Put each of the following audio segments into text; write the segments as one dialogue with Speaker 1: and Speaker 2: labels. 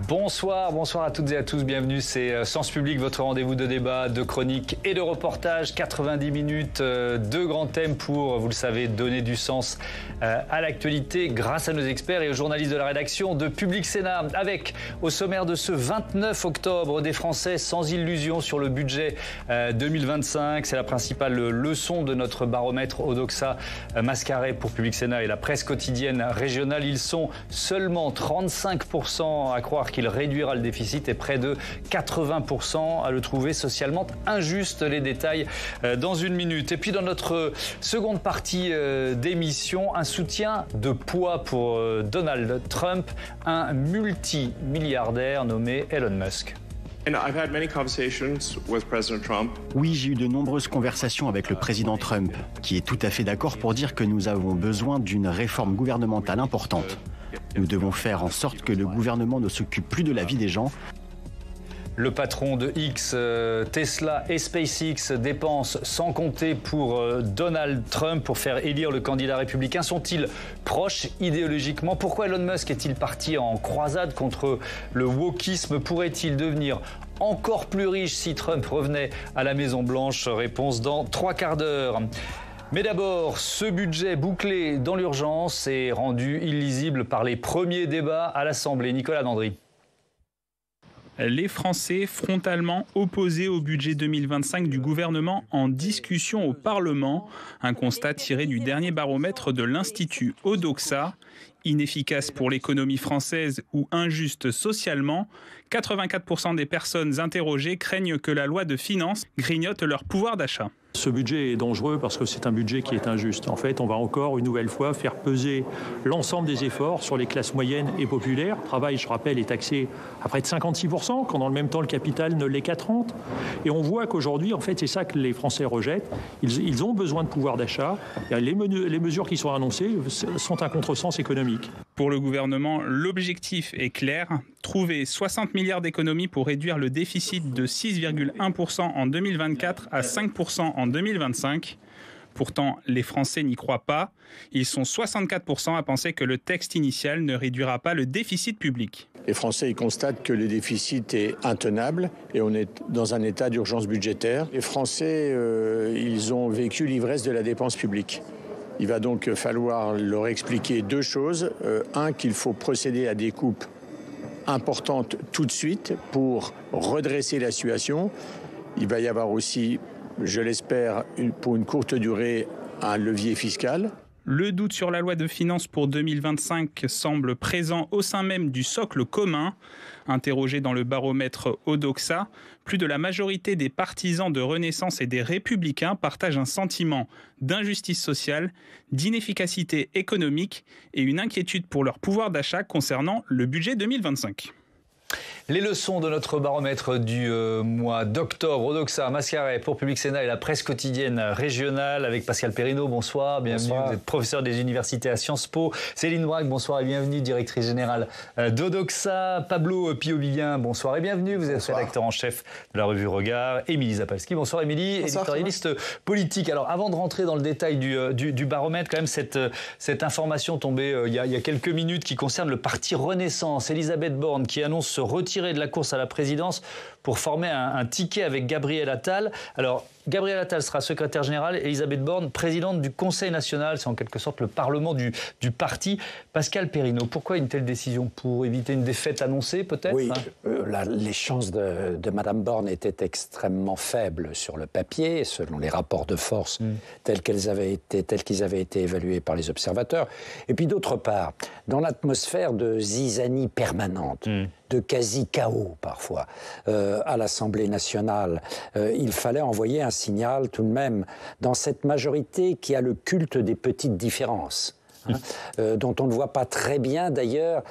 Speaker 1: Bonsoir à toutes et à tous, bienvenue, c'est Sens Public, votre rendez-vous de débat, de chronique et de reportage, 90 minutes, deux grands thèmes pour, vous le savez, donner du sens à l'actualité grâce à nos experts et aux journalistes de la rédaction de Public Sénat, avec au sommaire de ce 29 octobre des Français sans illusion sur le budget 2025, c'est la principale leçon de notre baromètre Odoxa Mascaret pour Public Sénat et la presse quotidienne régionale. Ils sont seulement 35% à croire qu'il réduira le déficit et près de 80% à le trouver socialement injuste. Les détails dans une minute. Et puis dans notre seconde partie d'émission, un soutien de poids pour Donald Trump, un multimilliardaire nommé Elon Musk.
Speaker 2: Oui, j'ai eu de nombreuses conversations avec le président Trump, qui est tout à fait d'accord pour dire que nous avons besoin d'une réforme gouvernementale importante. Nous devons faire en sorte que le gouvernement ne s'occupe plus de la vie des gens.
Speaker 1: Le patron de X, Tesla et SpaceX dépensent sans compter pour Donald Trump pour faire élire le candidat républicain. Sont-ils proches idéologiquement? Pourquoi Elon Musk est-il parti en croisade contre le wokisme? Pourrait-il devenir encore plus riche si Trump revenait à la Maison-Blanche? Réponse dans 3 quarts d'heure. Mais d'abord, ce budget bouclé dans l'urgence est rendu illisible par les premiers débats à l'Assemblée. Nicolas Dandry.
Speaker 3: Les Français frontalement opposés au budget 2025 du gouvernement en discussion au Parlement. Un constat tiré du dernier baromètre de l'Institut Odoxa. Inefficace pour l'économie française ou injuste socialement, 84% des personnes interrogées craignent que la loi de finances grignote leur pouvoir d'achat.
Speaker 4: Ce budget est dangereux parce que c'est un budget qui est injuste. En fait, on va encore une nouvelle fois faire peser l'ensemble des efforts sur les classes moyennes et populaires. Le travail, je rappelle, est taxé à près de 56%, quand dans le même temps le capital ne l'est qu'à 30%. Et on voit qu'aujourd'hui, en fait, c'est ça que les Français rejettent. Ils ont besoin de pouvoir d'achat. Les mesures qui sont annoncées sont un contresens économique.
Speaker 3: Pour le gouvernement, l'objectif est clair. Trouver 60 milliards d'économies pour réduire le déficit de 6,1% en 2024 à 5% en 2025. Pourtant, les Français n'y croient pas. Ils sont 64% à penser que le texte initial ne réduira pas le déficit public.
Speaker 5: Les Français ils constatent que le déficit est intenable et on est dans un état d'urgence budgétaire. Les Français, ils ont vécu l'ivresse de la dépense publique. Il va donc falloir leur expliquer 2 choses. Un, qu'il faut procéder à des coupes importantes tout de suite pour redresser la situation. Il va y avoir aussi, je l'espère, pour une courte durée, un levier fiscal.
Speaker 3: Le doute sur la loi de finances pour 2025 semble présent au sein même du socle commun. Interrogé dans le baromètre Odoxa, plus de la majorité des partisans de Renaissance et des Républicains partagent un sentiment d'injustice sociale, d'inefficacité économique et une inquiétude pour leur pouvoir d'achat concernant le budget 2025.
Speaker 1: Les leçons de notre baromètre du mois d'octobre, Odoxa Mascaret pour Public Sénat et la presse quotidienne régionale avec Pascal Perrineau, bonsoir, bienvenue. Bonsoir. Vous êtes professeur des universités à Sciences Po. Céline Bragg, bonsoir et bienvenue, directrice générale d'Odoxa. Pablo Pio-Vivien, bonsoir et bienvenue, vous êtes rédacteur en chef de la revue Regard. Émilie Zapalski, bonsoir Émilie, éditorialiste politique. Alors avant de rentrer dans le détail du baromètre, quand même cette information tombée il y a quelques minutes qui concerne le parti Renaissance. Elisabeth Borne qui annonce se retirer de la course à la présidence pour former un ticket avec Gabriel Attal. Alors, Gabriel Attal sera secrétaire général, Elisabeth Borne, présidente du Conseil national. C'est en quelque sorte le parlement du parti. Pascal Perrineau, pourquoi une telle décision? Pour éviter une défaite annoncée, peut-être?
Speaker 6: Oui, les chances de Mme Borne étaient extrêmement faibles sur le papier, selon les rapports de force tels qu'ils avaient été évalués par les observateurs. Et puis d'autre part, dans l'atmosphère de zizanie permanente, de quasi-chaos parfois, à l'Assemblée nationale, il fallait envoyer un signal tout de même dans cette majorité qui a le culte des petites différences. Dont on ne voit pas très bien d'ailleurs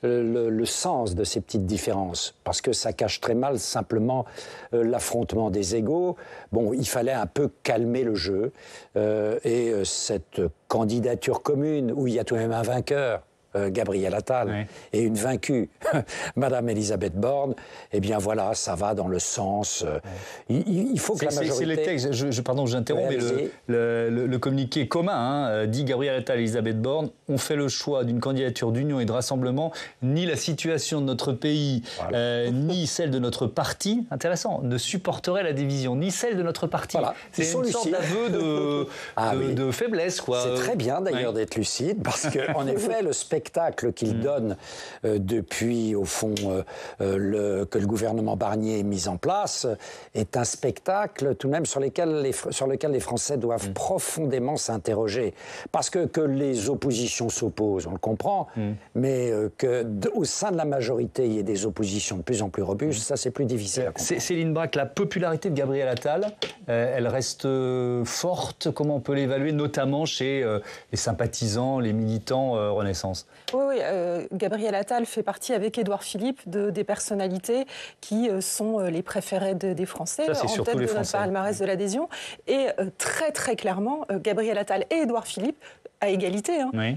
Speaker 6: le sens de ces petites différences, parce que ça cache très mal simplement l'affrontement des égos. Bon, il fallait un peu calmer le jeu, et cette candidature commune, où il y a tout de même un vainqueur, Gabriel Attal et une vaincue, Madame Elisabeth Borne, eh bien voilà, ça va dans le sens... il faut que la majorité...
Speaker 1: C'est les textes, pardon, j'interromps, mais le communiqué commun dit Gabriel Attal et Elisabeth Borne ont fait le choix d'une candidature d'union et de rassemblement. Ni la situation de notre pays, ni celle de notre parti, intéressant, ne supporterait la division, ni celle de notre parti.
Speaker 6: Voilà.
Speaker 1: C'est une sorte d'aveu de faiblesse, quoi.
Speaker 6: C'est très bien d'ailleurs d'être lucide, parce qu'en effet, le spectacle qu'il donne depuis, au fond, que le gouvernement Barnier ait mis en place, est un spectacle tout de même sur lequel les Français doivent profondément s'interroger. Parce que les oppositions s'opposent, on le comprend, mais qu'au sein de la majorité, il y ait des oppositions de plus en plus robustes, ça c'est plus difficile à comprendre.
Speaker 1: Céline Braque, la popularité de Gabriel Attal, elle reste forte. Comment on peut l'évaluer, notamment chez les sympathisants, les militants Renaissance?
Speaker 7: Oui, Gabriel Attal fait partie avec Édouard Philippe des personnalités qui sont les préférées des Français,
Speaker 1: ça,
Speaker 7: en tête de notre palmarès de l'adhésion. Et très très clairement, Gabriel Attal et Édouard Philippe, à égalité,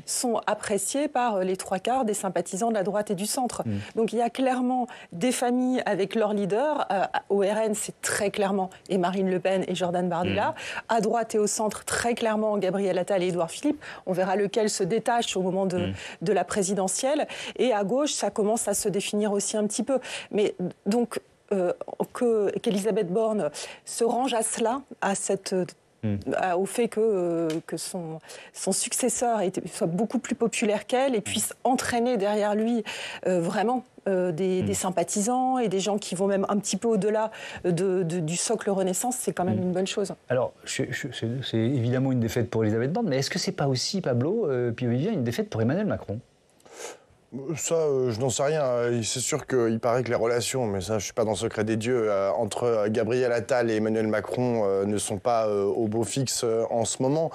Speaker 7: sont appréciés par les 3/4 des sympathisants de la droite et du centre. Donc il y a clairement des familles avec leurs leaders. Au RN, c'est très clairement et Marine Le Pen et Jordan Bardella. À droite et au centre, très clairement, Gabriel Attal et Édouard Philippe. On verra lequel se détache au moment de la présidentielle. Et à gauche, ça commence à se définir aussi un petit peu. Mais donc, qu'Elisabeth Borne se range à cela, à cette... au fait que son successeur soit beaucoup plus populaire qu'elle et puisse entraîner derrière lui vraiment des sympathisants et des gens qui vont même un petit peu au-delà du socle Renaissance, c'est quand même une bonne chose. Alors,
Speaker 1: c'est évidemment une défaite pour Elisabeth Borne, mais est-ce que c'est pas aussi, Pablo, puis Olivier, une défaite pour Emmanuel Macron ?
Speaker 8: Ça, je n'en sais rien. C'est sûr qu'il paraît que les relations, mais ça, je ne suis pas dans le secret des dieux, entre Gabriel Attal et Emmanuel Macron ne sont pas au beau fixe en ce moment.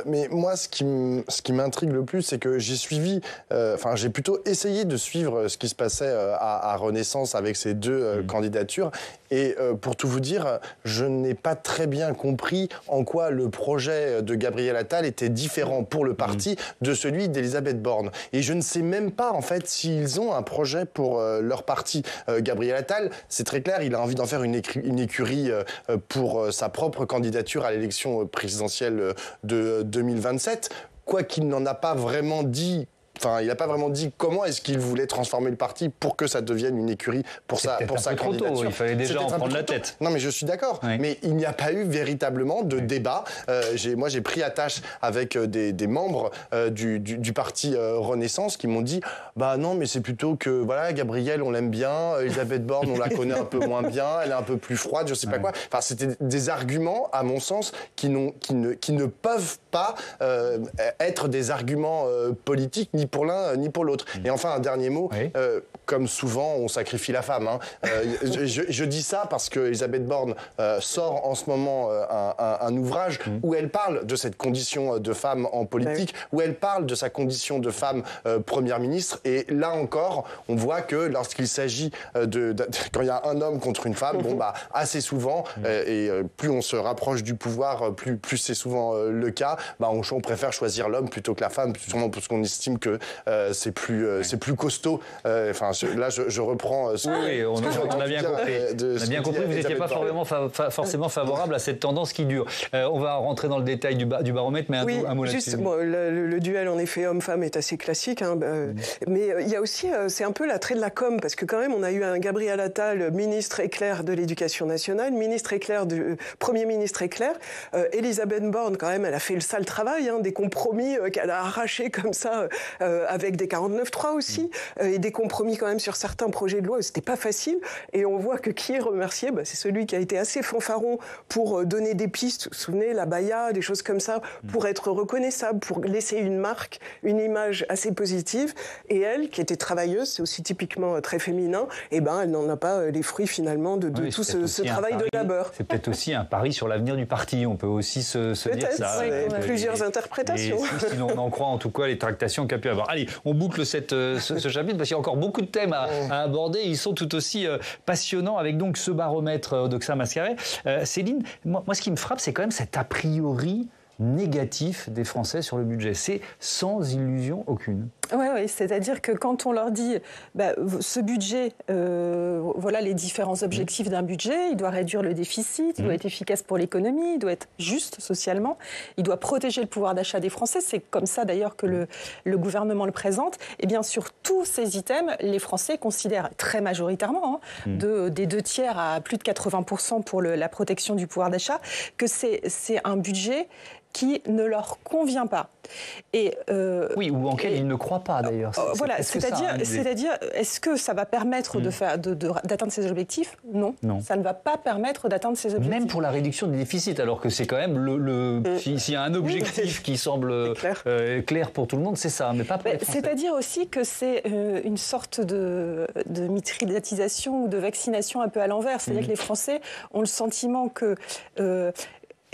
Speaker 8: Mais moi, ce qui m'intrigue le plus, c'est que j'ai plutôt essayé de suivre ce qui se passait à Renaissance avec ces deux candidatures. Et pour tout vous dire, je n'ai pas très bien compris en quoi le projet de Gabriel Attal était différent pour le parti de celui d'Elisabeth Borne. Et je ne sais même pas, en fait, s'ils ont un projet pour leur parti. Gabriel Attal, c'est très clair, il a envie d'en faire une écurie pour sa propre candidature à l'élection présidentielle de 2027. Quoi qu'il n'en a pas vraiment dit. Enfin, il n'a pas vraiment dit comment est-ce qu'il voulait transformer le parti pour que ça devienne une écurie pour sa candidature.
Speaker 1: Tôt, il fallait déjà en prendre la tête.
Speaker 8: Non, mais je suis d'accord. Oui. Mais il n'y a pas eu véritablement de débat. Moi, j'ai pris attache avec des membres du parti Renaissance qui m'ont dit bah non, mais c'est plutôt que voilà, Gabriel, on l'aime bien, Elisabeth Borne, on la connaît un peu moins bien, elle est un peu plus froide, je sais pas quoi. Enfin, c'était des arguments, à mon sens, qui ne peuvent pas être des arguments politiques ni pour l'un ni pour l'autre. Et enfin, un dernier mot, comme souvent, on sacrifie la femme. Je dis ça parce que Elisabeth Borne sort en ce moment un ouvrage où elle parle de cette condition de femme en politique, où elle parle de sa condition de femme première ministre. Et là encore, on voit que lorsqu'il s'agit quand il y a un homme contre une femme, assez souvent, et plus on se rapproche du pouvoir, plus c'est souvent le cas, on préfère choisir l'homme plutôt que la femme, sûrement parce qu'on estime que c'est plus costaud. Là, je reprends ce
Speaker 1: que... Oui, on a bien compris. On a bien compris que vous n'étiez pas forcément favorable à cette tendance qui dure. On va rentrer dans le détail du baromètre, mais un mot là-dessus.
Speaker 9: Le duel, en effet, homme-femme est assez classique. Mais il y a aussi, c'est un peu l'attrait de la com, parce que quand même, on a eu un Gabriel Attal, ministre éclair de l'Éducation nationale, Premier ministre éclair. Elisabeth Borne, quand même, elle a fait le sale travail, des compromis qu'elle a arrachés comme ça, avec des 49.3 aussi, et des compromis quand même sur certains projets de loi. C'était pas facile. Et on voit que qui est remercié, c'est celui qui a été assez fanfaron pour donner des pistes. Vous vous souvenez, la baya, des choses comme ça, pour être reconnaissable, pour laisser une marque, une image assez positive. Et elle, qui était travailleuse, c'est aussi typiquement très féminin, elle n'en a pas les fruits finalement de tout ce travail de labeur.
Speaker 1: C'est peut-être aussi un pari sur l'avenir du parti. On peut aussi se dire ça.
Speaker 9: Plusieurs interprétations.
Speaker 1: Si on en croit en tout cas les tractations qu'a pu avoir. Allez, on boucle ce chapitre parce qu'il y a encore beaucoup de thèmes à aborder. Ils sont tout aussi passionnants avec donc ce baromètre Odoxa Mascaré. Céline, moi ce qui me frappe, c'est quand même cet a priori négatif des Français sur le budget. C'est sans illusion aucune.
Speaker 7: Oui, c'est-à-dire que quand on leur dit ce budget, voilà les différents objectifs d'un budget, il doit réduire le déficit, il doit être efficace pour l'économie, il doit être juste socialement, il doit protéger le pouvoir d'achat des Français, c'est comme ça d'ailleurs que le gouvernement le présente, et bien sur tous ces items, les Français considèrent très majoritairement, des 2/3 à plus de 80% pour la protection du pouvoir d'achat, que c'est un budget qui ne leur convient pas. Et,
Speaker 1: oui, ou en quel ils ne croient pas d'ailleurs.
Speaker 7: Voilà, c'est-à-dire, est-ce que ça va permettre d'atteindre ces objectifs ? Non, ça ne va pas permettre d'atteindre ces objectifs.
Speaker 1: Même pour la réduction des déficits, alors que c'est quand même s'il y a un objectif qui semble clair pour tout le monde, c'est ça, mais pas pour les Français.
Speaker 7: C'est-à-dire aussi que c'est une sorte de mitridatisation ou de vaccination un peu à l'envers. C'est-à-dire que les Français ont le sentiment que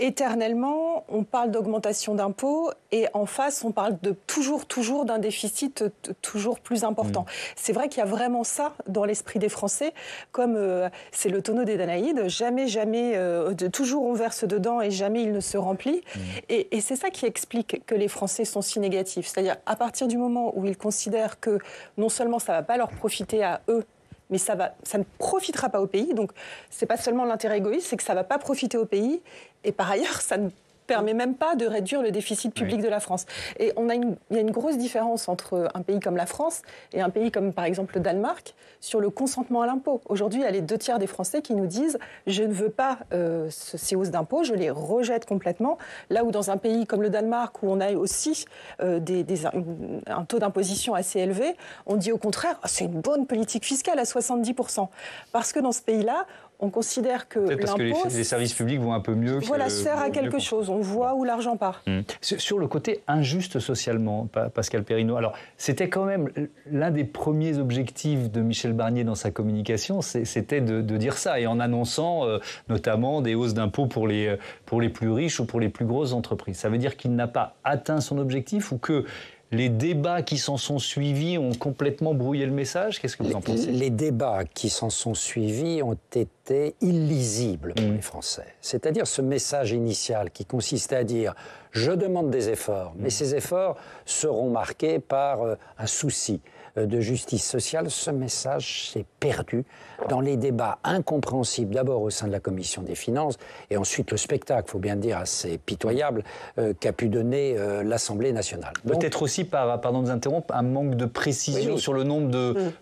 Speaker 7: éternellement, on parle d'augmentation d'impôts et en face, on parle de toujours d'un déficit toujours plus important. C'est vrai qu'il y a vraiment ça dans l'esprit des Français, comme c'est le tonneau des Danaïdes, jamais, toujours on verse dedans et jamais il ne se remplit. Et c'est ça qui explique que les Français sont si négatifs. C'est-à-dire, à partir du moment où ils considèrent que non seulement ça ne va pas leur profiter à eux, mais ça ne profitera pas au pays. Donc, ce n'est pas seulement l'intérêt égoïste, c'est que ça ne va pas profiter au pays. Et par ailleurs, ça ne permet même pas de réduire le déficit public de la France. Et il y a une grosse différence entre un pays comme la France et un pays comme, par exemple, le Danemark, sur le consentement à l'impôt. Aujourd'hui, il y a les 2/3 des Français qui nous disent « je ne veux pas ces hausses d'impôts, je les rejette complètement ». Là où dans un pays comme le Danemark, où on a aussi un taux d'imposition assez élevé, on dit au contraire « c'est une bonne politique fiscale à 70%». Parce que dans ce pays-là, on considère que
Speaker 1: parce
Speaker 7: l'impôt...
Speaker 1: que les services publics vont un peu mieux.
Speaker 7: Voilà, sert à quelque chose. On voit où l'argent part.
Speaker 1: Sur le côté injuste socialement, Pascal Perrineau, alors c'était quand même l'un des premiers objectifs de Michel Barnier dans sa communication, c'était de dire ça, et en annonçant notamment des hausses d'impôts pour les plus riches ou pour les plus grosses entreprises. Ça veut dire qu'il n'a pas atteint son objectif ou que les débats qui s'en sont suivis ont complètement brouillé le message? Qu'est-ce que vous en pensez?
Speaker 6: Les débats qui s'en sont suivis ont été illisibles pour les Français. C'est-à-dire ce message initial qui consistait à dire « je demande des efforts, mais ces efforts seront marqués par un souci de justice sociale », ce message s'est perdu dans les débats incompréhensibles, d'abord au sein de la Commission des Finances, et ensuite le spectacle, il faut bien dire, assez pitoyable, qu'a pu donner l'Assemblée nationale.
Speaker 1: Peut-être aussi, pardon de vous interrompre, un manque de précision sur le nombre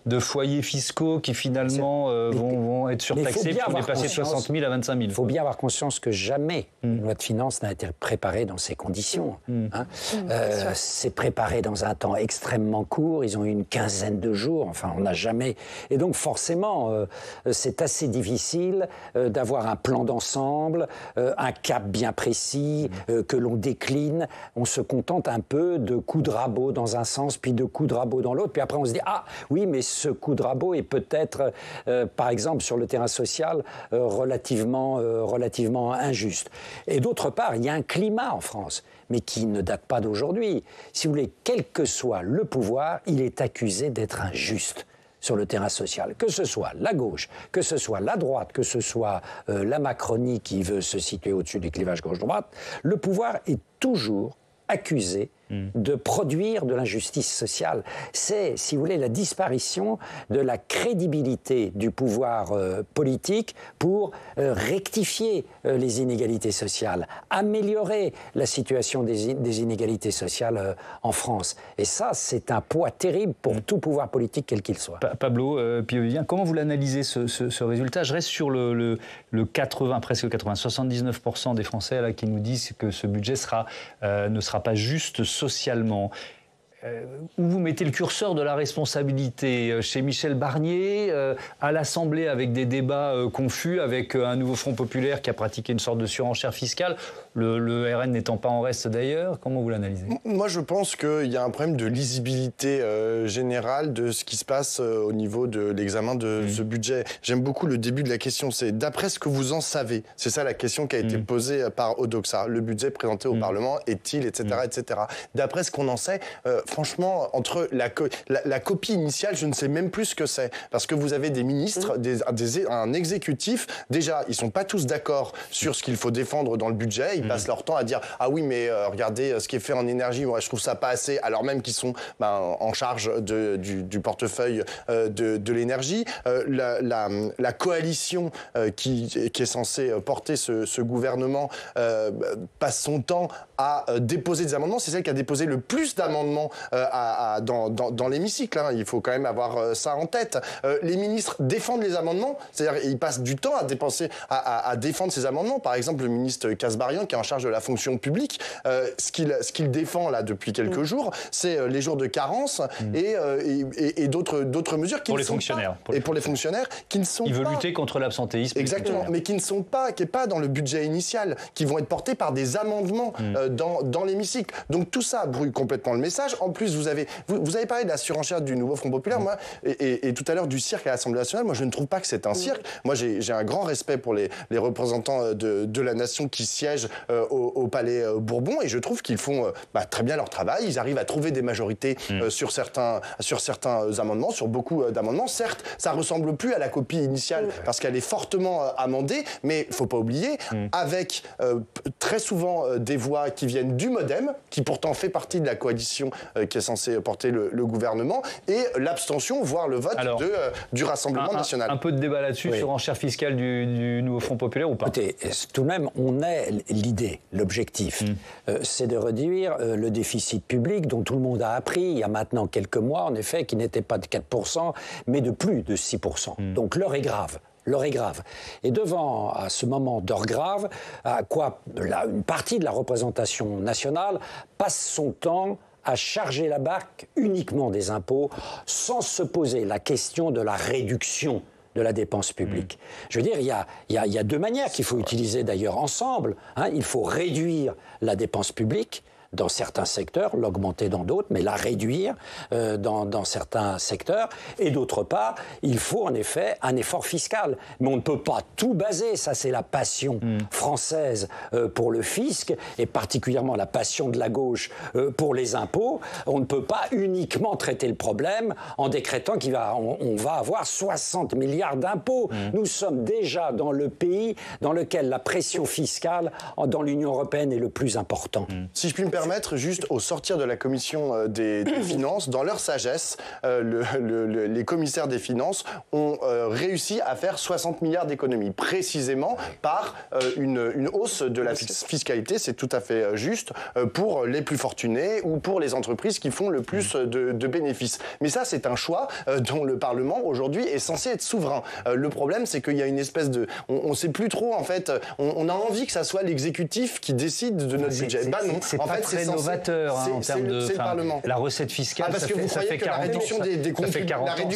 Speaker 1: de foyers fiscaux qui finalement vont être surtaxés pour dépasser 60 000 à 25 000.
Speaker 6: Il faut bien avoir conscience que jamais une loi de finances n'a été préparée dans ces conditions. C'est préparé dans un temps extrêmement court, ils ont eu une quinzaine de jours, enfin on n'a jamais... Et donc forcément, c'est assez difficile d'avoir un plan d'ensemble, un cap bien précis, que l'on décline. On se contente un peu de coups de rabot dans un sens, puis de coups de rabot dans l'autre, puis après on se dit « Ah oui, mais ce coup de rabot est peut-être, par exemple, sur le terrain social, relativement injuste. » Et d'autre part, il y a un climat en France, mais qui ne date pas d'aujourd'hui. Si vous voulez, quel que soit le pouvoir, il est accusé d'être injuste sur le terrain social. Que ce soit la gauche, que ce soit la droite, que ce soit la Macronie qui veut se situer au-dessus du clivage gauche-droite, le pouvoir est toujours accusé de produire de l'injustice sociale. C'est, si vous voulez, la disparition de la crédibilité du pouvoir politique pour rectifier les inégalités sociales, améliorer la situation des inégalités sociales en France. Et ça, c'est un poids terrible pour tout pouvoir politique, quel qu'il soit.
Speaker 1: Pablo Piovivien, comment vous l'analysez ce résultat? Je reste sur le 80, presque 80, 79% des Français là, qui nous disent que ce budget ne sera pas juste socialement. Où vous mettez le curseur de la responsabilité? Chez Michel Barnier, à l'Assemblée avec des débats confus, avec un nouveau Front populaire qui a pratiqué une sorte de surenchère fiscale, le RN n'étant pas en reste d'ailleurs, comment vous l'analysez?
Speaker 8: Moi je pense qu'il y a un problème de lisibilité générale de ce qui se passe au niveau de l'examen de ce budget. J'aime beaucoup le début de la question, c'est d'après ce que vous en savez. C'est ça la question qui a été posée par Odoxa. Le budget présenté au Parlement est-il, etc. etc. D'après ce qu'on en sait, franchement, entre la copie initiale, je ne sais même plus ce que c'est. Parce que vous avez des ministres, un exécutif, déjà, ils ne sont pas tous d'accord sur ce qu'il faut défendre dans le budget. Ils passent leur temps à dire « Ah oui, mais regardez ce qui est fait en énergie, moi, je trouve ça pas assez », alors même qu'ils sont en charge du portefeuille de l'énergie. La coalition qui est censée porter ce gouvernement passe son temps à déposer des amendements. C'est celle qui a déposé le plus d'amendements dans l'hémicycle. Il faut quand même avoir ça en tête. Les ministres défendent les amendements, c'est-à-dire ils passent du temps à défendre ces amendements. Par exemple, le ministre Kasbarian, qui est en charge de la fonction publique, ce qu'il défend là depuis quelques jours, c'est les jours de carence et d'autres mesures qui
Speaker 1: pour les fonctionnaires.
Speaker 8: Pour les fonctionnaires qui ne sont pas...
Speaker 1: Il veut lutter contre l'absentéisme.
Speaker 8: Exactement, mais qui n'est pas dans le budget initial, qui vont être portés par des amendements dans l'hémicycle. Donc tout ça brouille complètement le message. En plus, vous avez parlé de la surenchère du nouveau Front populaire, moi, et tout à l'heure du cirque à l'Assemblée nationale. Moi, je ne trouve pas que c'est un cirque. Moi, j'ai un grand respect pour les représentants de la nation qui siègent au Palais Bourbon, et je trouve qu'ils font très bien leur travail. Ils arrivent à trouver des majorités sur certains amendements, sur beaucoup d'amendements. Certes, ça ressemble plus à la copie initiale parce qu'elle est fortement amendée, mais il ne faut pas oublier, avec très souvent des voix qui viennent du MoDem, qui pourtant fait partie de la coalition qui est censée porter le gouvernement, et l'abstention, voire le vote du Rassemblement national.
Speaker 1: Un peu de débat là-dessus, sur enchère fiscale du nouveau Front populaire ou pas?
Speaker 6: Écoutez, tout de même, on a l'idée, l'objectif, c'est de réduire le déficit public dont tout le monde a appris il y a maintenant quelques mois, en effet, qui n'était pas de 4%, mais de plus de 6%. Donc l'heure est grave. L'heure est grave. Et devant, à ce moment d'heure grave, une partie de la représentation nationale passe son temps à charger la barque uniquement des impôts, sans se poser la question de la réduction de la dépense publique. Je veux dire, il y a deux manières qu'il faut utiliser d'ailleurs ensemble. Il faut réduire la dépense publique dans certains secteurs, l'augmenter dans d'autres, mais la réduire dans certains secteurs. Et d'autre part, il faut en effet un effort fiscal. Mais on ne peut pas tout baser, ça c'est la passion française pour le fisc, et particulièrement la passion de la gauche pour les impôts. On ne peut pas uniquement traiter le problème en décrétant on va avoir 60 milliards d'impôts. Nous sommes déjà dans le pays dans lequel la pression fiscale dans l'Union européenne est le plus important.
Speaker 8: Si je puis me permettre, juste au sortir de la commission des finances, dans leur sagesse, les commissaires des finances ont réussi à faire 60 milliards d'économies, précisément par une hausse de la fiscalité, c'est tout à fait juste, pour les plus fortunés ou pour les entreprises qui font le plus de bénéfices. Mais ça, c'est un choix dont le Parlement, aujourd'hui, est censé être souverain. Le problème, c'est qu'il y a une espèce de... On ne sait plus trop, en fait, on a envie que ça soit l'exécutif qui décide de notre budget. Non,
Speaker 1: c'est pas très novateur en termes de...
Speaker 8: C'est le Parlement.
Speaker 1: La recette fiscale,
Speaker 8: parce que
Speaker 1: ça fait 40 ans.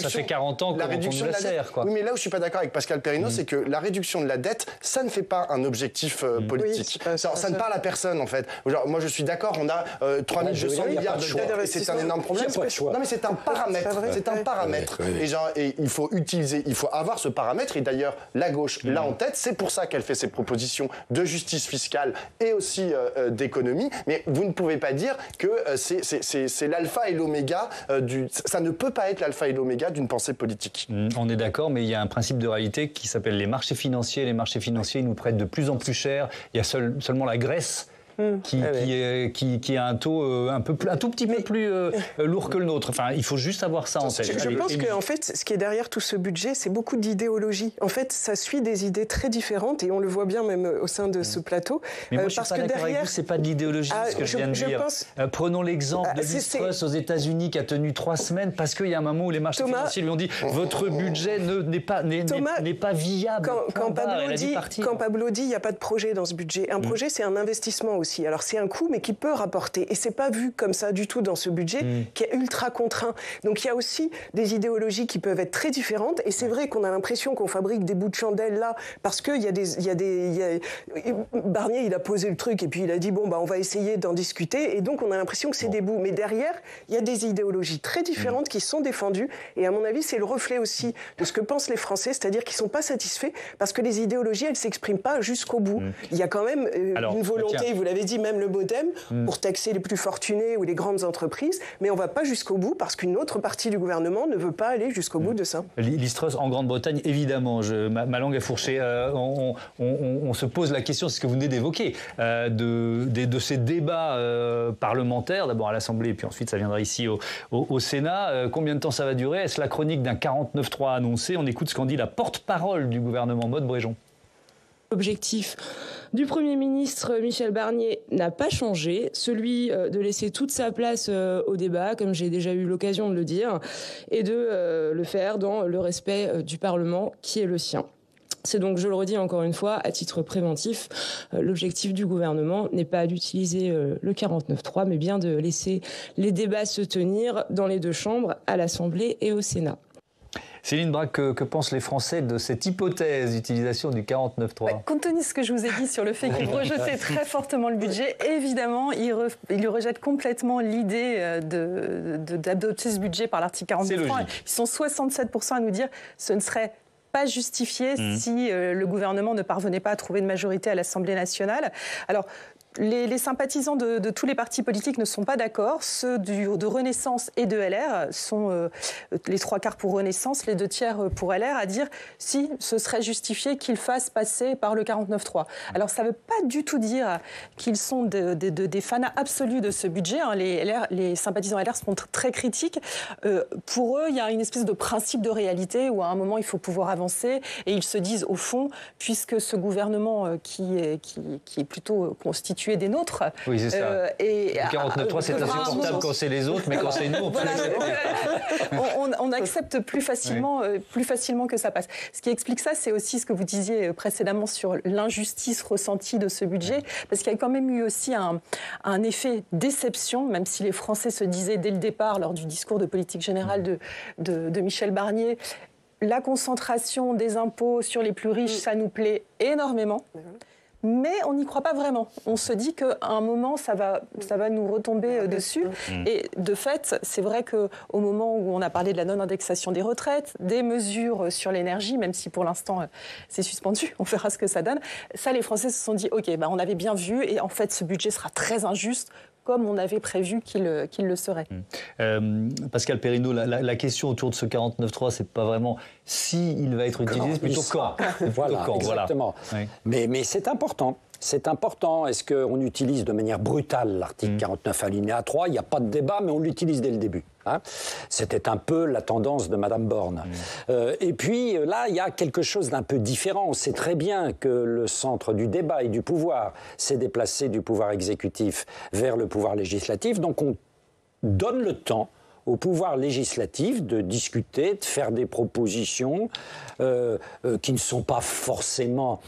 Speaker 1: Ça fait 40 ans qu'on nous le sert, quoi.
Speaker 8: Oui, mais là où je suis pas d'accord avec Pascal Perrineau, c'est que la réduction de la dette, ça ne fait pas un objectif politique.
Speaker 9: Oui,
Speaker 8: ça ne parle à personne, en fait. Genre, moi, je suis d'accord, on a 3200 milliards de dettes, c'est un énorme problème. Non, mais c'est un paramètre. C'est un paramètre. Et il faut avoir ce paramètre. Et d'ailleurs, la gauche l'a en tête. C'est pour ça qu'elle fait ses propositions de justice fiscale et aussi d'économie. Mais vous ne pouvez pas dire que c'est l'alpha et l'oméga ça ne peut pas être l'alpha et l'oméga d'une pensée politique.
Speaker 1: On est d'accord, mais il y a un principe de réalité qui s'appelle les marchés financiers. Les marchés financiers, ils nous prêtent de plus en plus cher. Il y a seulement la Grèce qui a un taux un tout petit peu plus lourd que le nôtre. Enfin, il faut juste avoir ça en tête.
Speaker 9: Je pense qu'en fait, ce qui est derrière tout ce budget, c'est beaucoup d'idéologie. En fait, ça suit des idées très différentes, et on le voit bien même au sein de ce plateau.
Speaker 1: Mais moi, je suis pas d'accord avec vous, c'est pas de l'idéologie, ce que je viens de dire. Prenons l'exemple de Liz Truss aux États-Unis, qui a tenu 3 semaines, parce qu'il y a un moment où les marchés financiers lui ont dit votre budget n'est pas viable.
Speaker 9: Quand Pablo dit il n'y a pas de projet dans ce budget, un projet, c'est un investissement aussi. Alors c'est un coût, mais qui peut rapporter. Et c'est pas vu comme ça du tout dans ce budget, qui est ultra contraint. Donc il y a aussi des idéologies qui peuvent être très différentes. Et c'est vrai qu'on a l'impression qu'on fabrique des bouts de chandelle là, parce que Barnier, il a posé le truc et puis il a dit on va essayer d'en discuter. Et donc on a l'impression que c'est des bouts. Mais derrière, il y a des idéologies très différentes qui sont défendues. Et à mon avis, c'est le reflet aussi de ce que pensent les Français, c'est-à-dire qu'ils sont pas satisfaits parce que les idéologies, elles s'expriment pas jusqu'au bout. Il y a quand même une volonté, vous l'avez avait dit même le MoDem pour taxer les plus fortunés ou les grandes entreprises, mais on ne va pas jusqu'au bout parce qu'une autre partie du gouvernement ne veut pas aller jusqu'au bout de ça.
Speaker 1: Liz Truss, en Grande-Bretagne, évidemment, ma langue est fourchée. On se pose la question, c'est ce que vous venez d'évoquer, de ces débats parlementaires, d'abord à l'Assemblée, puis ensuite ça viendra ici au Sénat. Combien de temps ça va durer? Est-ce la chronique d'un 49.3 annoncé? On écoute ce qu'en dit la porte-parole du gouvernement, Maude Bréjon.
Speaker 10: L'objectif du Premier ministre Michel Barnier n'a pas changé, celui de laisser toute sa place au débat, comme j'ai déjà eu l'occasion de le dire, et de le faire dans le respect du Parlement qui est le sien. C'est donc, je le redis encore une fois, à titre préventif, l'objectif du gouvernement n'est pas d'utiliser le 49.3, mais bien de laisser les débats se tenir dans les deux chambres, à l'Assemblée et au Sénat.
Speaker 1: Céline Braque, que pensent les Français de cette hypothèse d'utilisation du 49.3 ?
Speaker 7: Compte tenu de ce que je vous ai dit sur le fait qu'ils rejetaient très fortement le budget, évidemment, ils rejettent complètement l'idée d'adopter ce budget par l'article 49.3. Ils sont 67% à nous dire que ce ne serait pas justifié si le gouvernement ne parvenait pas à trouver une majorité à l'Assemblée nationale. Alors, les sympathisants de tous les partis politiques ne sont pas d'accord. Ceux de Renaissance et de LR sont les 3/4 pour Renaissance, les 2/3 pour LR, à dire si ce serait justifié qu'ils fassent passer par le 49.3. Alors ça ne veut pas du tout dire qu'ils sont des fans absolus de ce budget. Les sympathisants LR sont très critiques. Pour eux, il y a une espèce de principe de réalité où à un moment il faut pouvoir avancer et ils se disent au fond, puisque ce gouvernement qui est plutôt constitué des nôtres.
Speaker 1: Oui, c'est ça. Le 49.3, c'est insupportable quand c'est les autres, mais quand c'est nous,
Speaker 7: on accepte plus facilement que ça passe. Ce qui explique ça, c'est aussi ce que vous disiez précédemment sur l'injustice ressentie de ce budget, parce qu'il y a quand même eu aussi un effet déception, même si les Français se disaient dès le départ, lors du discours de politique générale de Michel Barnier, la concentration des impôts sur les plus riches, ça nous plaît énormément. Mais on n'y croit pas vraiment. On se dit qu'à un moment, ça va nous retomber dessus. Et de fait, c'est vrai qu'au moment où on a parlé de la non-indexation des retraites, des mesures sur l'énergie, même si pour l'instant c'est suspendu, on verra ce que ça donne, ça les Français se sont dit, ok, on avait bien vu et en fait ce budget sera très injuste, comme on avait prévu qu'il le serait.
Speaker 1: Pascal Perrineau, la question autour de ce 49.3, c'est pas vraiment si il va être utilisé, c'est plutôt quand.
Speaker 6: Voilà, exactement.
Speaker 1: Oui.
Speaker 6: Mais c'est important. C'est important. Est-ce qu'on utilise de manière brutale l'article 49 alinéa 3 ? Il n'y a pas de débat, mais on l'utilise dès le début. C'était un peu la tendance de Mme Borne. Et puis là, il y a quelque chose d'un peu différent. On sait très bien que le centre du débat et du pouvoir s'est déplacé du pouvoir exécutif vers le pouvoir législatif. Donc on donne le temps au pouvoir législatif de discuter, de faire des propositions qui ne sont pas forcément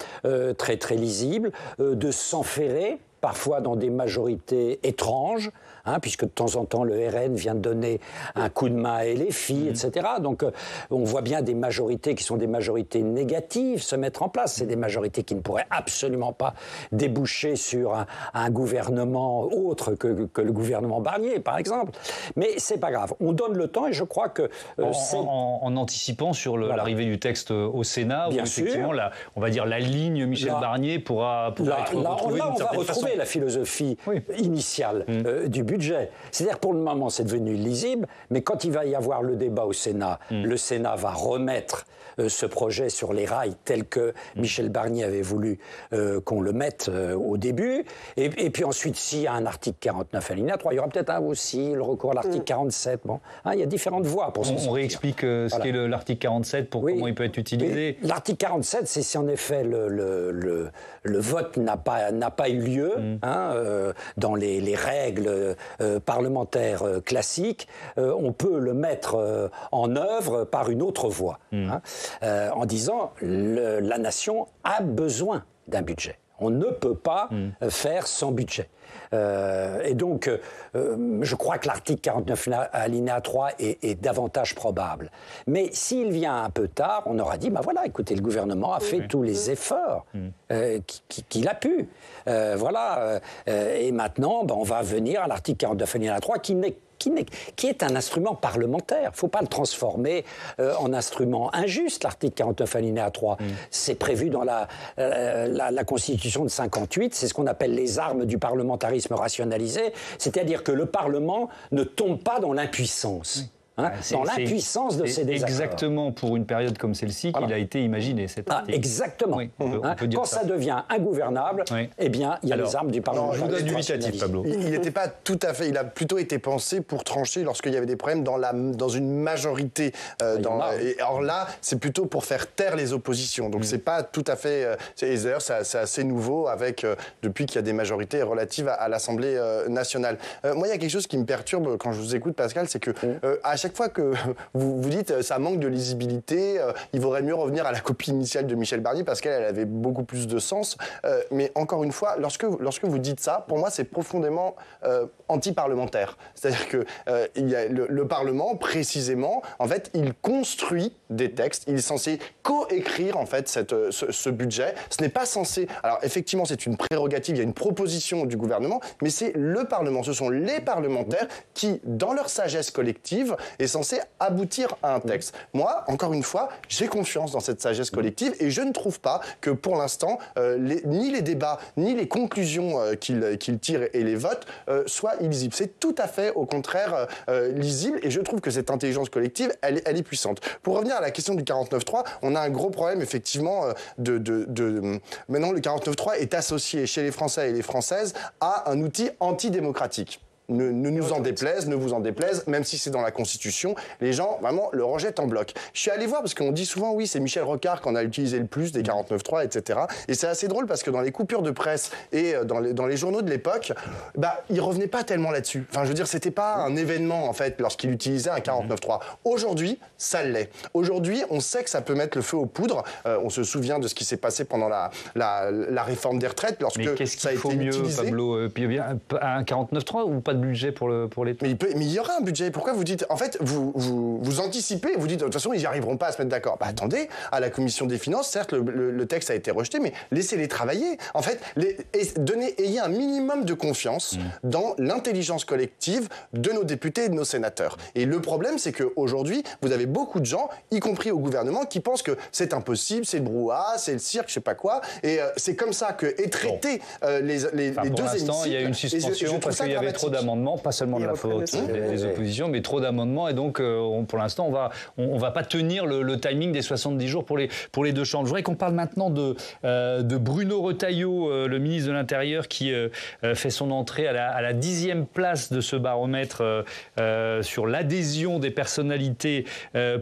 Speaker 6: très très lisibles, de s'enferrer parfois dans des majorités étranges, puisque de temps en temps le RN vient de donner un coup de main à LFI, etc. Donc on voit bien des majorités qui sont des majorités négatives se mettre en place. C'est des majorités qui ne pourraient absolument pas déboucher sur un gouvernement autre que le gouvernement Barnier, par exemple. Mais c'est pas grave. On donne le temps et je crois que...
Speaker 1: en anticipant sur l'arrivée du texte au Sénat,
Speaker 6: bien
Speaker 1: où effectivement, on va dire la ligne Michel Barnier pourra être retrouvée d'une certaine façon.
Speaker 6: La philosophie initiale du budget. C'est-à-dire pour le moment c'est devenu lisible, mais quand il va y avoir le débat au Sénat, le Sénat va remettre ce projet sur les rails tel que Michel Barnier avait voulu qu'on le mette au début. Et puis ensuite, s'il y a un article 49 alinéa 3, il y aura peut-être aussi le recours à l'article 47. Bon, il y a différentes voies pour s'en sortir.
Speaker 1: On réexplique ce qu'est l'article 47 pour comment il peut être utilisé.
Speaker 6: L'article 47, c'est si en effet le vote n'a pas eu lieu dans les règles parlementaires classiques, on peut le mettre en œuvre par une autre voie. En disant la nation a besoin d'un budget. On ne peut pas faire sans budget. Et donc, je crois que l'article 49 alinéa 3 est davantage probable. Mais s'il vient un peu tard, on aura dit, voilà, écoutez, le gouvernement a fait tous les efforts qu'il a pu. Et maintenant, on va venir à l'article 49 alinéa 3 qui qui est un instrument parlementaire. Il ne faut pas le transformer en instrument injuste, l'article 49 alinéa 3. C'est prévu dans la Constitution de 58, c'est ce qu'on appelle les armes du parlementarisme rationalisé, c'est-à-dire que le Parlement ne tombe pas dans l'impuissance. Dans l'impuissance de ces désaccords.
Speaker 1: Exactement pour une période comme celle-ci qu'il a été imaginé, cet article.
Speaker 6: Exactement.
Speaker 1: Oui, on peut dire
Speaker 6: quand ça devient ingouvernable, eh bien, il y a les armes du Parlement.
Speaker 1: Je vous donne du vitatif, Pablo.
Speaker 8: Il n'était pas tout à fait... Il a plutôt été pensé pour trancher lorsqu'il y avait des problèmes dans une majorité. Et alors là, c'est plutôt pour faire taire les oppositions. Donc c'est pas tout à fait... Et d'ailleurs, c'est assez nouveau depuis qu'il y a des majorités relatives à l'Assemblée nationale. Moi, il y a quelque chose qui me perturbe quand je vous écoute, Pascal, c'est que à chaque fois que vous dites ça manque de lisibilité, il vaudrait mieux revenir à la copie initiale de Michel Barnier parce qu'elle avait beaucoup plus de sens. Mais encore une fois, lorsque vous dites ça, pour moi, c'est profondément anti-parlementaire. C'est-à-dire que le Parlement, précisément, en fait, il construit des textes. Il est censé coécrire, en fait, ce budget. Ce n'est pas censé... Alors, effectivement, c'est une prérogative, il y a une proposition du gouvernement, mais c'est le Parlement. Ce sont les parlementaires qui, dans leur sagesse collective, est censé aboutir à un texte. Moi, encore une fois, j'ai confiance dans cette sagesse collective et je ne trouve pas que, pour l'instant, ni les débats, ni les conclusions qu'ils tirent et les votes soient illisibles. C'est tout à fait, au contraire, lisible et je trouve que cette intelligence collective, elle est puissante. Pour revenir à la question du 49.3, on a un gros problème, effectivement, maintenant, le 49.3 est associé chez les Français et les Françaises à un outil antidémocratique. Ne nous en déplaise, ne vous en déplaise, même si c'est dans la Constitution, les gens, vraiment, le rejettent en bloc. Je suis allé voir, parce qu'on dit souvent, oui, c'est Michel Rocard qu'on a utilisé le plus, des 49.3, etc. Et c'est assez drôle, parce que dans les coupures de presse et dans les journaux de l'époque, il revenait pas tellement là-dessus. Enfin, je veux dire, c'était pas un événement, en fait, lorsqu'il utilisait un 49.3. Aujourd'hui, ça l'est. Aujourd'hui, on sait que ça peut mettre le feu aux poudres. On se souvient de ce qui s'est passé pendant la réforme des retraites, lorsque ça a été utilisé. Mais qu'est-ce qu'il faut mieux,
Speaker 1: Pablo, un 49.3 ou pas de budget pour l'État?
Speaker 8: Mais il y aura un budget. Pourquoi vous dites... En fait, vous anticipez, vous dites, de toute façon, ils n'y arriveront pas à se mettre d'accord. Attendez, à la Commission des Finances, certes, le texte a été rejeté, mais laissez-les travailler. En fait, ayez un minimum de confiance dans l'intelligence collective de nos députés et de nos sénateurs. Et le problème, c'est qu'aujourd'hui, vous avez beaucoup de gens, y compris au gouvernement, qui pensent que c'est impossible, c'est le brouhaha, c'est le cirque, je sais pas quoi. Et c'est comme ça que est traité les deux hémicycles.
Speaker 1: Pour l'instant, il y a une suspension parce qu'il y avait trop d'amendements, pas seulement de la faute des oppositions, mais trop d'amendements. Et donc, pour l'instant, on va pas tenir le timing des 70 jours pour les deux chambres. Je voudrais qu'on parle maintenant de Bruno Retailleau, le ministre de l'Intérieur, qui fait son entrée à la 10e place de ce baromètre sur l'adhésion des personnalités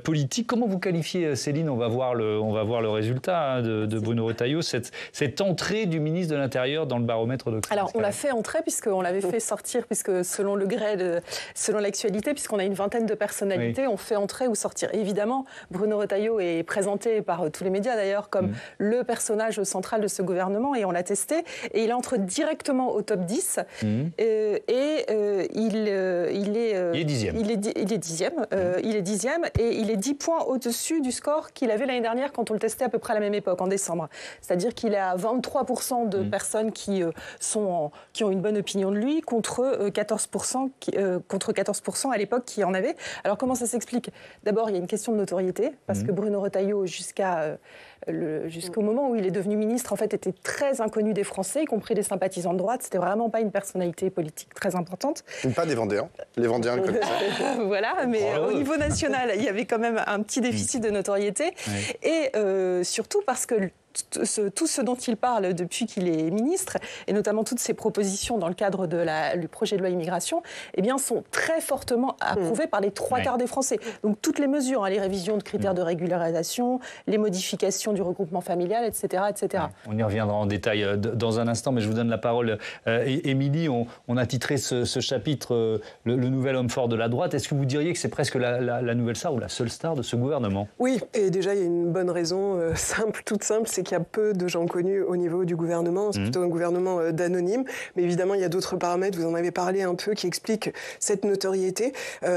Speaker 1: politiques. Comment vous qualifiez, Céline? On va voir le résultat de Bruno Retailleau, cette entrée du ministre de l'Intérieur dans le baromètre d'Oxfam.
Speaker 7: Alors, on l'a fait entrer, puisqu'on l'avait fait sortir, puisque selon le gré, selon l'actualité, puisqu'on a une vingtaine de personnalités, on fait entrer ou sortir. Et évidemment, Bruno Retailleau est présenté par tous les médias, d'ailleurs, comme le personnage central de ce gouvernement, et on l'a testé. Et il entre directement au top 10. Il est
Speaker 1: 10e.
Speaker 7: Il est 10e, et il est 10 points au-dessus du score qu'il avait l'année dernière quand on le testait à peu près à la même époque, en décembre. C'est-à-dire qu'il est à 23% de personnes qui ont une bonne opinion de lui, contre 14% à l'époque qui en avait. Alors comment ça s'explique? D'abord, il y a une question de notoriété, parce que Bruno Retailleau, jusqu'au moment où il est devenu ministre, en fait, était très inconnu des Français, y compris des sympathisants de droite. C'était vraiment pas une personnalité politique très importante.
Speaker 8: Pas des Vendéens. Les Vendéens le connaissaient.
Speaker 7: Voilà, mais au niveau national, il y avait quand même un petit déficit de notoriété. Et surtout parce que tout ce dont il parle depuis qu'il est ministre, et notamment toutes ses propositions dans le cadre du projet de loi immigration, eh bien, sont très fortement approuvées par les 3/4 des Français. Donc toutes les mesures, les révisions de critères de régularisation, les modifications du regroupement familial, etc. etc.
Speaker 1: On y reviendra en détail dans un instant, mais je vous donne la parole. Émilie, on a titré ce chapitre le nouvel homme fort de la droite. Est-ce que vous diriez que c'est presque la nouvelle star ou la seule star de ce gouvernement?
Speaker 9: Oui, et déjà il y a une bonne raison toute simple, c'est c'est qu'il y a peu de gens connus au niveau du gouvernement. C'est plutôt un gouvernement d'anonymes. Mais évidemment, il y a d'autres paramètres, vous en avez parlé un peu, qui expliquent cette notoriété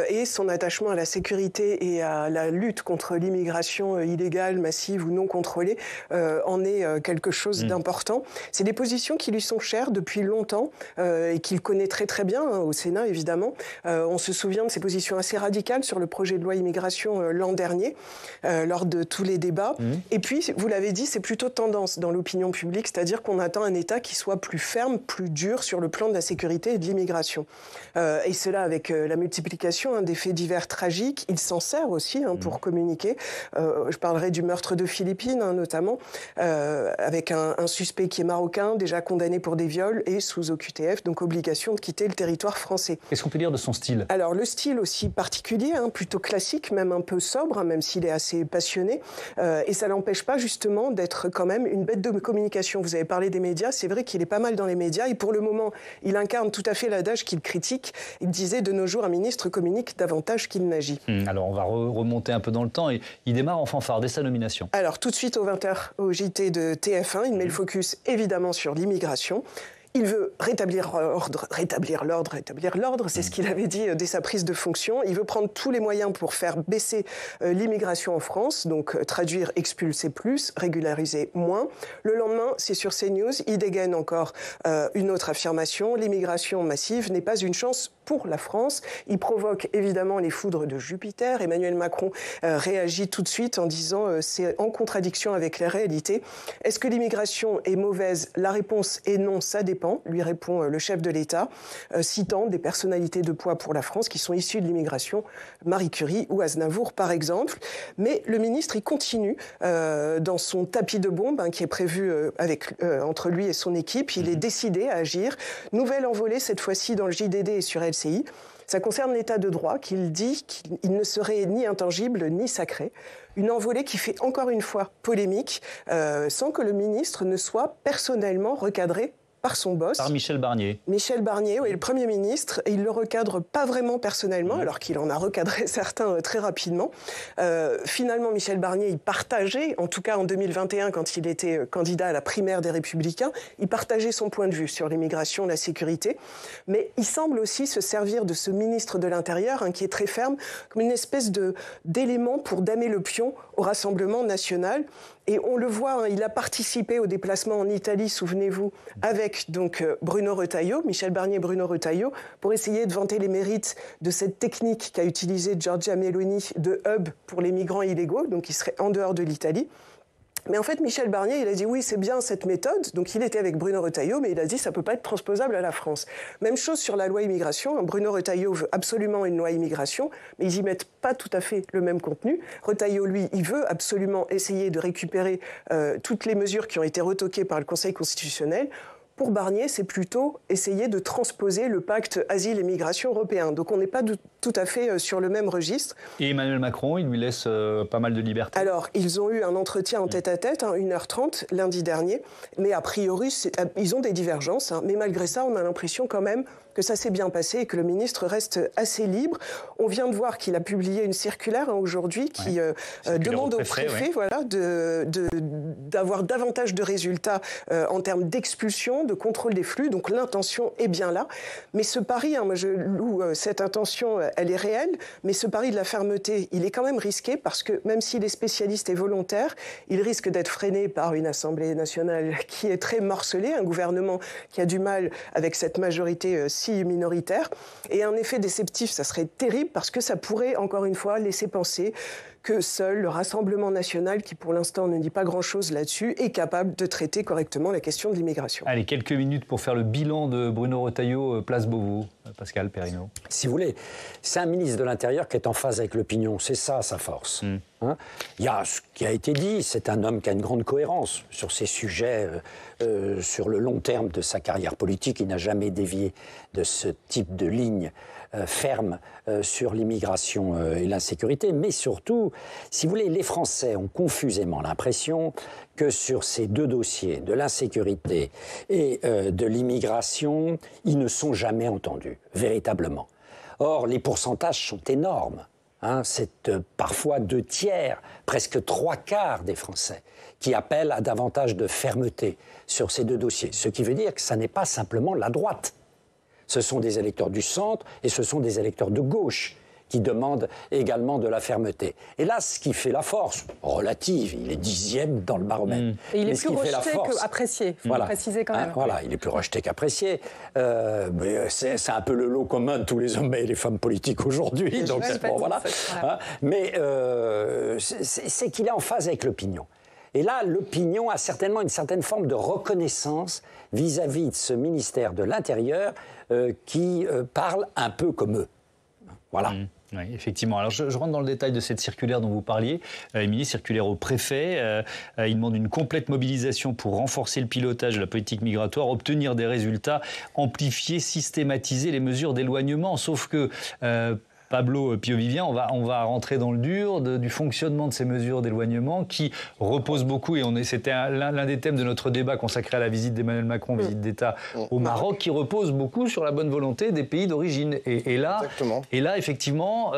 Speaker 9: et son attachement à la sécurité et à la lutte contre l'immigration illégale, massive ou non contrôlée en est quelque chose d'important. C'est des positions qui lui sont chères depuis longtemps et qu'il connaît très très bien au Sénat, évidemment. On se souvient de ses positions assez radicales sur le projet de loi immigration l'an dernier, lors de tous les débats. Et puis, vous l'avez dit, c'est plutôt tendance dans l'opinion publique, c'est-à-dire qu'on attend un État qui soit plus ferme, plus dur sur le plan de la sécurité et de l'immigration. Et cela avec la multiplication des faits divers tragiques. Il s'en sert aussi pour communiquer. Je parlerai du meurtre de Philippines, notamment, avec un suspect qui est marocain, déjà condamné pour des viols et sous OQTF, donc obligation de quitter le territoire français.
Speaker 1: Qu'est-ce qu'on peut dire de son style?
Speaker 9: Alors, le style aussi particulier, plutôt classique, même un peu sobre, même s'il est assez passionné. Et ça n'empêche pas, justement, d'être quand même une bête de communication. Vous avez parlé des médias, c'est vrai qu'il est pas mal dans les médias. Et pour le moment, il incarne tout à fait l'adage qu'il critique. Il disait, de nos jours, un ministre communique davantage qu'il n'agit.
Speaker 1: Alors, on va remonter un peu dans le temps. Et il démarre en fanfare dès sa nomination.
Speaker 9: Alors, tout de suite, aux 20h, au JT de TF1, il met le focus, évidemment, sur l'immigration. Il veut rétablir l'ordre, c'est ce qu'il avait dit dès sa prise de fonction. Il veut prendre tous les moyens pour faire baisser l'immigration en France, donc traduire expulser plus, régulariser moins. Le lendemain, c'est sur CNews, il dégaine encore une autre affirmation. L'immigration massive n'est pas une chance pour la France. Il provoque évidemment les foudres de Jupiter. Emmanuel Macron réagit tout de suite en disant c'est en contradiction avec la réalité. Est-ce que l'immigration est mauvaise? La réponse est non, ça dépend, lui répond le chef de l'État, citant des personnalités de poids pour la France qui sont issues de l'immigration, Marie Curie ou Aznavour par exemple. Mais le ministre, il continue dans son tapis de bombe qui est prévu entre lui et son équipe. Il est décidé à agir. Nouvelle envolée cette fois-ci dans le JDD et sur LCI. Ça concerne l'état de droit qu'il dit qu'il ne serait ni intangible ni sacré. Une envolée qui fait encore une fois polémique sans que le ministre ne soit personnellement recadré par son boss.
Speaker 1: Par Michel Barnier.
Speaker 9: Michel Barnier, oui, le Premier ministre. Et il ne le recadre pas vraiment personnellement, alors qu'il en a recadré certains très rapidement. Finalement, Michel Barnier, il partageait, en tout cas en 2021, quand il était candidat à la primaire des Républicains, il partageait son point de vue sur l'immigration, la sécurité. Mais il semble aussi se servir de ce ministre de l'Intérieur, qui est très ferme, comme une espèce d'élément pour damer le pion au Rassemblement national. Et on le voit, il a participé au déplacement en Italie, souvenez-vous, avec donc Bruno Retailleau, Michel Barnier et Bruno Retailleau, pour essayer de vanter les mérites de cette technique qu'a utilisée Giorgia Meloni de hub pour les migrants illégaux, donc qui serait en dehors de l'Italie. Mais en fait, Michel Barnier, il a dit oui, c'est bien cette méthode. Donc il était avec Bruno Retailleau, mais il a dit ça peut pas être transposable à la France. Même chose sur la loi immigration. Bruno Retailleau veut absolument une loi immigration, mais ils y mettent pas tout à fait le même contenu. Retailleau, lui, il veut absolument essayer de récupérer toutes les mesures qui ont été retoquées par le Conseil constitutionnel. Pour Barnier, c'est plutôt essayer de transposer le pacte asile et migration européen. Donc on n'est pas tout à fait sur le même registre.
Speaker 1: Et Emmanuel Macron, il lui laisse pas mal de liberté.
Speaker 9: Alors, ils ont eu un entretien en tête-à-tête, 1h30, lundi dernier. Mais a priori, ils ont des divergences. Mais malgré ça, on a l'impression quand même que ça s'est bien passé et que le ministre reste assez libre. On vient de voir qu'il a publié une circulaire aujourd'hui qui demande au préfet d'avoir davantage de résultats en termes d'expulsion, de contrôle des flux. Donc l'intention est bien là. Mais ce pari, moi je loue cette intention, elle est réelle, mais ce pari de la fermeté, il est quand même risqué parce que même s'il est spécialiste et volontaire, il risque d'être freiné par une Assemblée nationale qui est très morcelée, un gouvernement qui a du mal avec cette majorité si minoritaire. Et un effet déceptif, ça serait terrible parce que ça pourrait, encore une fois, laisser penser que seul le Rassemblement national, qui pour l'instant ne dit pas grand-chose là-dessus, est capable de traiter correctement la question de l'immigration.
Speaker 1: Allez, quelques minutes pour faire le bilan de Bruno Retailleau, place Beauvau. Pascal Perrineau.
Speaker 6: Si vous voulez, c'est un ministre de l'Intérieur qui est en phase avec l'opinion. C'est ça, sa force. Il y a ce qui a été dit, c'est un homme qui a une grande cohérence sur ces sujets, sur le long terme de sa carrière politique. Il n'a jamais dévié de ce type de ligne ferme sur l'immigration et l'insécurité. Mais surtout, si vous voulez, les Français ont confusément l'impression que sur ces deux dossiers, de l'insécurité et de l'immigration, ils ne sont jamais entendus, véritablement. Or, les pourcentages sont énormes. C'est parfois 2/3, presque 3/4 des Français qui appellent à davantage de fermeté sur ces deux dossiers. Ce qui veut dire que ça n'est pas simplement la droite. Ce sont des électeurs du centre et ce sont des électeurs de gauche qui demandent également de la fermeté. Et là, ce qui fait la force, relative, il est 10e dans le baromètre.
Speaker 7: Et il est plus rejeté qu'apprécié, il faut le préciser quand même.
Speaker 6: Voilà, il est plus rejeté qu'apprécié. C'est un peu le lot commun de tous les hommes et les femmes politiques aujourd'hui. Donc voilà. Mais c'est qu'il est en phase avec l'opinion. Et là, l'opinion a certainement une certaine forme de reconnaissance vis-à-vis de ce ministère de l'Intérieur qui parle un peu comme eux. Voilà.
Speaker 1: Oui, effectivement. Alors, je rentre dans le détail de cette circulaire dont vous parliez. Émilie, circulaire au préfet. Il demande une complète mobilisation pour renforcer le pilotage de la politique migratoire, obtenir des résultats, amplifier, systématiser les mesures d'éloignement. Sauf que... Pablo Pio-Vivien, on va rentrer dans le dur du fonctionnement de ces mesures d'éloignement qui reposent beaucoup, et c'était l'un des thèmes de notre débat consacré à la visite d'Emmanuel Macron, visite d'État au Maroc, qui repose beaucoup sur la bonne volonté des pays d'origine. Et là, effectivement,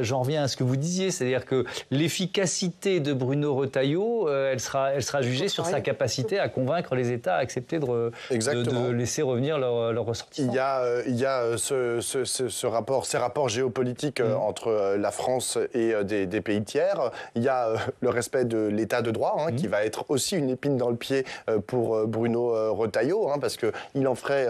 Speaker 1: j'en reviens à ce que vous disiez, c'est-à-dire que l'efficacité de Bruno Retailleau, elle sera jugée sur sa capacité à convaincre les États à accepter de laisser revenir leurs ressortissants.
Speaker 8: Il y a ces rapports géopolitiques entre la France et des pays tiers. Il y a le respect de l'état de droit, qui va être aussi une épine dans le pied pour Bruno Retailleau, parce qu'il en ferait,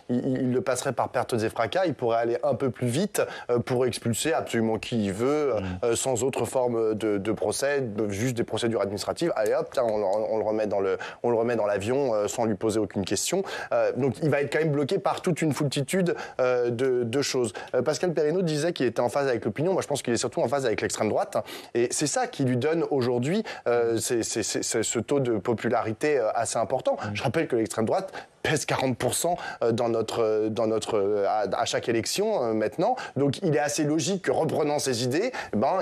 Speaker 8: il le passerait par pertes et fracas. Il pourrait aller un peu plus vite pour expulser absolument qui il veut, sans autre forme de procès, juste des procédures administratives. Allez hop, on le remet dans l'avion sans lui poser aucune question. Donc il va être quand même bloqué par toute une foultitude de choses. Pascal Perrineau disait qu'il était en phase avec l'opinion. Moi, je pense qu'il est surtout en phase avec l'extrême droite. Et c'est ça qui lui donne aujourd'hui ce taux de popularité assez important. Je rappelle que l'extrême droite pèse 40% à chaque élection maintenant. Donc, il est assez logique que, reprenant ses idées,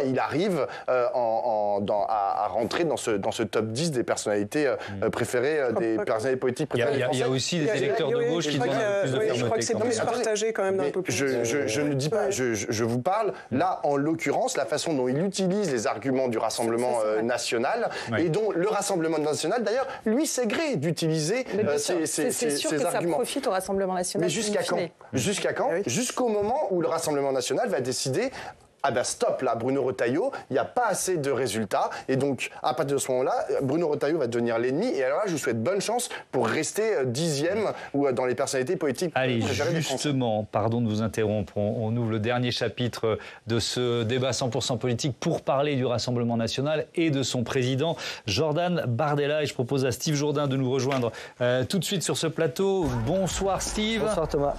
Speaker 8: il arrive à rentrer dans ce top 10 des personnalités préférées, des personnalités politiques préférées.
Speaker 1: Il y a aussi des électeurs de gauche qui demandent un peu plus de fermeté.
Speaker 9: Je crois que c'est plus partagé quand même d'un peu plus.
Speaker 8: Je ne dis pas, je vous parle, là, en l'occurrence, la façon dont il utilise les arguments du Rassemblement national, et dont le Rassemblement national, d'ailleurs, lui, c'est gré d'utiliser
Speaker 7: c'est sûr que ça profite au Rassemblement national.
Speaker 8: Mais jusqu'à quand ? Jusqu'à quand ? Jusqu'au moment où le Rassemblement national va décider stop là, Bruno Retailleau, il n'y a pas assez de résultats. Et donc, à partir de ce moment-là, Bruno Retailleau va devenir l'ennemi. Et alors là, je vous souhaite bonne chance pour rester 10e ou dans les personnalités politiques.
Speaker 1: Allez, justement, pardon de vous interrompre, on ouvre le dernier chapitre de ce débat 100% politique pour parler du Rassemblement national et de son président, Jordan Bardella. Et je propose à Steve Jourdain de nous rejoindre tout de suite sur ce plateau. Bonsoir Steve.
Speaker 11: Bonsoir Thomas.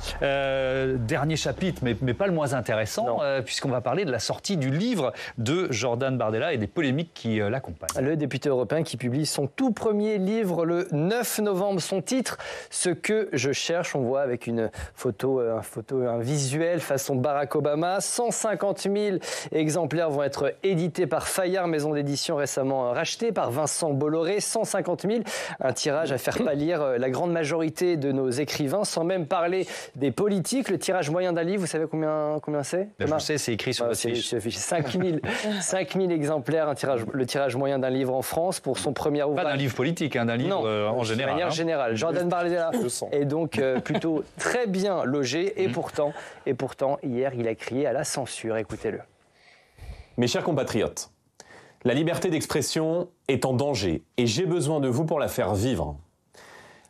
Speaker 1: Dernier chapitre, mais pas le moins intéressant, puisqu'on va parler de la sortie du livre de Jordan Bardella et des polémiques qui l'accompagnent.
Speaker 11: Le député européen qui publie son tout premier livre le 9 novembre. Son titre, Ce que je cherche. On voit avec une photo, un visuel façon Barack Obama. 150 000 exemplaires vont être édités par Fayard, maison d'édition récemment rachetée par Vincent Bolloré. 150 000, un tirage à faire pâlir la grande majorité de nos écrivains, sans même parler des politiques. Le tirage moyen d'un livre, vous savez combien c'est ?
Speaker 1: Je sais, c'est écrit sur
Speaker 11: c'est 5 000 exemplaires, le tirage moyen d'un livre en France pour son premier ouvrage.
Speaker 1: Pas d'un livre politique, d'un livre en général.
Speaker 11: De manière générale. Jordan Bardella est donc plutôt très bien logé et pourtant, hier, il a crié à la censure. Écoutez-le.
Speaker 12: Mes chers compatriotes, la liberté d'expression est en danger et j'ai besoin de vous pour la faire vivre.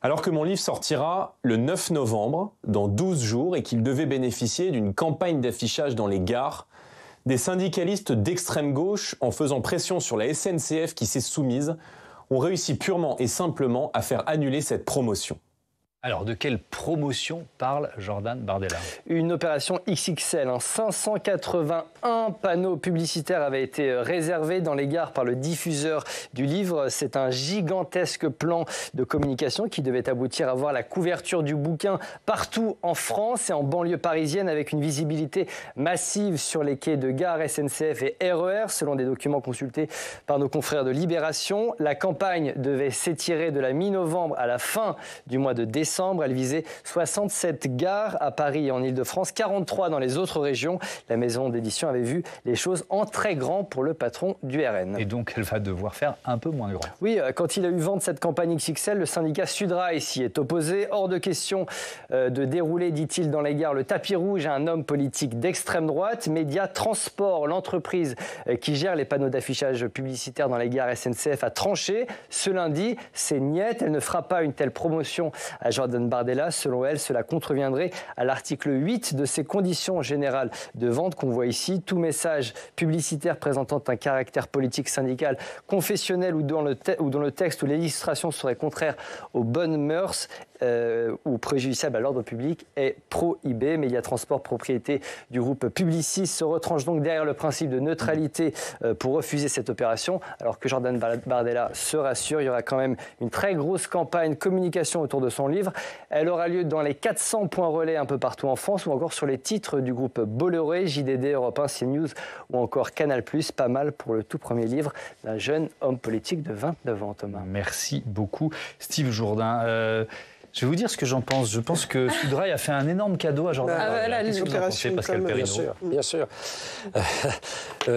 Speaker 12: Alors que mon livre sortira le 9 novembre, dans 12 jours, et qu'il devait bénéficier d'une campagne d'affichage dans les gares, des syndicalistes d'extrême gauche, en faisant pression sur la SNCF qui s'est soumise, ont réussi purement et simplement à faire annuler cette promotion.
Speaker 1: Alors, de quelle promotion parle Jordan Bardella ?
Speaker 11: Une opération XXL. 581 panneaux publicitaires avaient été réservés dans les gares par le diffuseur du livre. C'est un gigantesque plan de communication qui devait aboutir à voir la couverture du bouquin partout en France et en banlieue parisienne avec une visibilité massive sur les quais de gares SNCF et RER, selon des documents consultés par nos confrères de Libération. La campagne devait s'étirer de la mi-novembre à la fin du mois de décembre. décembre. Elle visait 67 gares à Paris et en Ile-de-France, 43 dans les autres régions. La maison d'édition avait vu les choses en très grand pour le patron du RN.
Speaker 1: Et donc, elle va devoir faire un peu moins grand.
Speaker 11: Oui, quand il a eu vent de cette campagne XXL, le syndicat Sudrail s'y est opposé. Hors de question de dérouler, dit-il, dans les gares le tapis rouge à un homme politique d'extrême droite. Média Transport, l'entreprise qui gère les panneaux d'affichage publicitaire dans les gares SNCF, a tranché. Ce lundi, c'est niet. Elle ne fera pas une telle promotion à Jordan Bardella. Selon elle, cela contreviendrait à l'article 8 de ces conditions générales de vente qu'on voit ici. Tout message publicitaire présentant un caractère politique, syndical, confessionnel ou dont le texte ou l'illustration serait contraire aux bonnes mœurs ou préjudiciable à l'ordre public est prohibé. Média Transport, propriété du groupe Publicis, se retranche donc derrière le principe de neutralité pour refuser cette opération, alors que Jordan Bardella se rassure, il y aura quand même une très grosse campagne communication autour de son livre. Elle aura lieu dans les 400 points relais un peu partout en France ou encore sur les titres du groupe Bolloré, JDD, Europe 1, CNews ou encore Canal+. Pas mal pour le tout premier livre d'un jeune homme politique de 29 ans, Thomas.
Speaker 1: Merci beaucoup, Steve Jourdain. Je vais vous dire ce que j'en pense. Je pense que Sudrail a fait un énorme cadeau à Jordan Bardella.
Speaker 9: Les opérations,
Speaker 6: Bien sûr.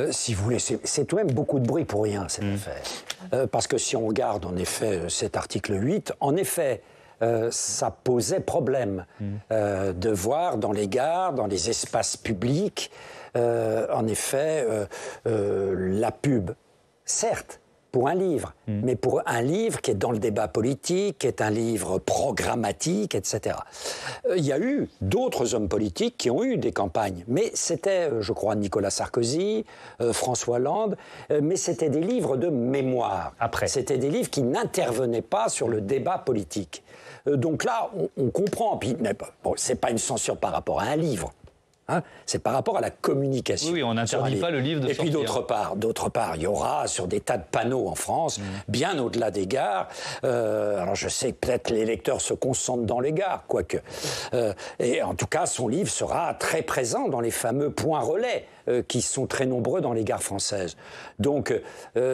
Speaker 6: Si vous voulez, c'est tout de même beaucoup de bruit pour rien, cette affaire. Parce que si on regarde, en effet, cet article 8, en effet, ça posait problème de voir dans les gares, dans les espaces publics, en effet, la pub. Certes, pour un livre, mais pour un livre qui est dans le débat politique, qui est un livre programmatique, etc. Il y a eu d'autres hommes politiques qui ont eu des campagnes, mais c'était, je crois, Nicolas Sarkozy, François Hollande, mais c'était des livres de mémoire. C'était des livres qui n'intervenaient pas sur le débat politique. Donc là, on comprend. Puis, bon, c'est pas une censure par rapport à un livre. C'est par rapport à la communication.
Speaker 1: Oui, on n'interdit pas le livre de sortir.
Speaker 6: Et puis d'autre part, il y aura sur des tas de panneaux en France, bien au-delà des gares. Alors je sais que peut-être les lecteurs se concentrent dans les gares, quoique. Et en tout cas, son livre sera très présent dans les fameux points relais qui sont très nombreux dans les gares françaises. Donc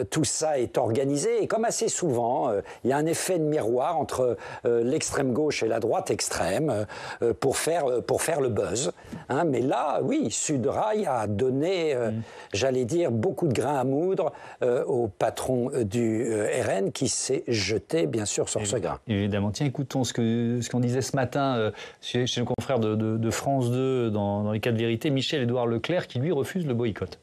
Speaker 6: tout ça est organisé et comme assez souvent, il y a un effet de miroir entre l'extrême gauche et la droite extrême pour faire le buzz. Mais là, oui, Sudrail a donné, j'allais dire, beaucoup de grains à moudre au patron du RN qui s'est jeté, bien sûr, sur ce grain.
Speaker 1: Évidemment. Tiens, écoutons ce qu'on disait ce matin chez le confrère de France 2 dans les 4 vérités, Michel-Édouard Leclerc, qui lui refuse le boycott.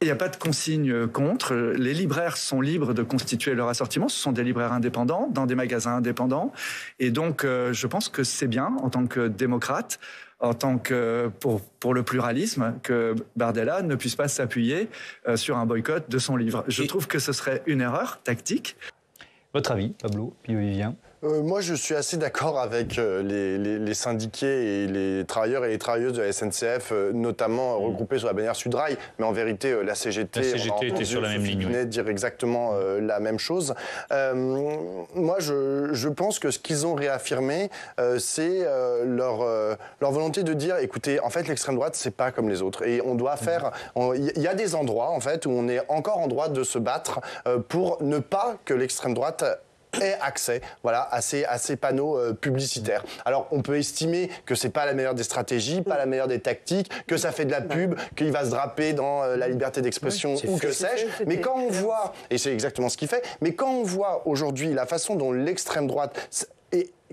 Speaker 13: Il n'y a pas de consigne contre. Les libraires sont libres de constituer leur assortiment. Ce sont des libraires indépendants, dans des magasins indépendants. Et donc, je pense que c'est bien, en tant que démocrate, en tant que pour le pluralisme, que Bardella ne puisse pas s'appuyer sur un boycott de son livre. Je trouve que ce serait une erreur tactique.
Speaker 1: Votre avis, Pablo Pio-Vivien?
Speaker 8: Moi, je suis assez d'accord avec les syndiqués et les travailleurs et les travailleuses de la SNCF, notamment regroupés sous la bannière Sudrail. Mais en vérité, la CGT
Speaker 1: était sur la même ligne.
Speaker 8: Venait de dire exactement la même chose. Moi, je pense que ce qu'ils ont réaffirmé, c'est leur volonté de dire, écoutez, en fait, l'extrême droite, c'est pas comme les autres. Et on doit faire... Il y a des endroits, en fait, où on est encore en droit de se battre pour ne pas que l'extrême droite ait accès à ces panneaux publicitaires. Alors, on peut estimer que c'est pas la meilleure des stratégies, pas la meilleure des tactiques, que ça fait de la pub, qu'il va se draper dans la liberté d'expression ou que sais-je. Mais quand on voit, et c'est exactement ce qu'il fait, mais quand on voit aujourd'hui la façon dont l'extrême droite